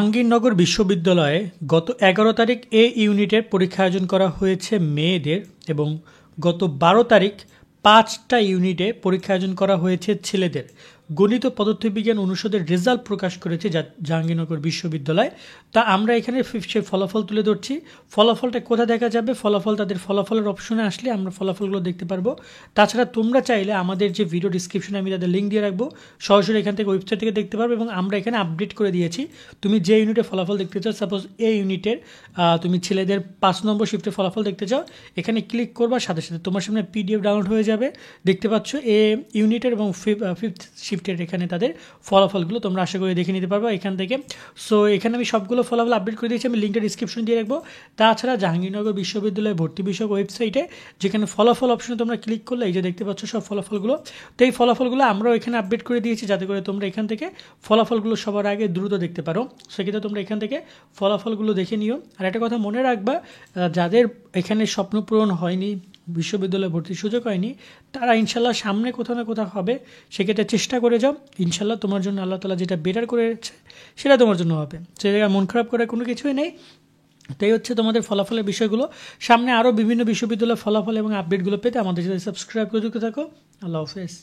জাহাঙ্গীরনগর বিশ্ববিদ্যালয়ে গত 11 তারিখ এ ইউনিটের পরীক্ষা আয়োজন করা হয়েছে মেয়েদের এবং গত 12 তারিখ 5টা ইউনিটে পরীক্ষা আয়োজন করা হয়েছে ছেলেদের। গণিত ও পদার্থবিজ্ঞান অনুষদের রেজাল্ট প্রকাশ করেছে জাহাঙ্গীরনগর বিশ্ববিদ্যালয়। তা আমরা এখানে সেই ফলাফল তুলে ধরছি। ফলাফলটা কোথায় দেখা যাবে? ফলাফল তাদের ফলাফলের অপশনে আসলে আমরা ফলাফলগুলো দেখতে পারবো। তাছাড়া তোমরা চাইলে আমাদের যে ভিডিও ডিসক্রিপশনে আমি তাদের লিঙ্ক দিয়ে রাখবো, সরাসরি এখান থেকে ওয়েবসাইট থেকে দেখতে পারবে এবং আমরা এখানে আপডেট করে দিয়েছি। তুমি যে ইউনিটের ফলাফল দেখতে চাও, সাপোজ এই ইউনিটের তুমি ছেলেদের 5 নম্বর শিফটের ফলাফল দেখতে চাও, এখানে ক্লিক করবার সাথে সাথে তোমার সামনে পিডিএফ ডাউনলোড হয়ে যাবে। দেখতে পাচ্ছ এ ইউনিটের এবং ফিফথ শিফটের এখানে তাদের ফলাফলগুলো তোমরা আশা করি দেখে নিতে পারবো এখান থেকে। সো এখানে আমি সবগুলো ফলাফল আপডেট করে দিয়েছি, আমি লিঙ্কটা ডিসক্রিপশন দিয়ে রাখবো। তাছাড়া জাহাঙ্গীরনগর বিশ্ববিদ্যালয় ভর্তি বিষয়ক ওয়েবসাইটে যেখানে ফলাফল অপশনে তোমরা ক্লিক করলে এই যে দেখতে পাচ্ছ সব ফলাফলগুলো, তো এই ফলাফলগুলো আমরাও এখানে আপডেট করে দিয়েছি যাতে করে তোমরা এখান থেকে ফলাফলগুলো সবার আগে দ্রুত দেখতে পারো। সেক্ষেত্রে তোমরা এখান থেকে ফলাফলগুলো দেখে নিও। আর একটা কথা মনে রাখবা, যাদের এখানে স্বপ্ন পূরণ হয়নি, বিশ্ববিদ্যালয়ে ভর্তির সুযোগ হয়নি, তারা ইনশাল্লাহ সামনে কোথাও না কোথাও হবে, সেক্ষেত্রে চেষ্টা করে যাও। ইনশাল্লাহ তোমার জন্য আল্লাহ তাআলা যেটা বেটার করেছে সেটা তোমার জন্য হবে। সে জায়গায় মন খারাপ করার কোনো কিছুই নেই। তাই হচ্ছে তোমাদের ফলাফলের বিষয়গুলো। সামনে আরও বিভিন্ন বিশ্ববিদ্যালয়ের ফলাফল এবং আপডেটগুলো পেতে আমাদের সাথে সাবস্ক্রাইব করে থাকো। আল্লাহ হাফেজ।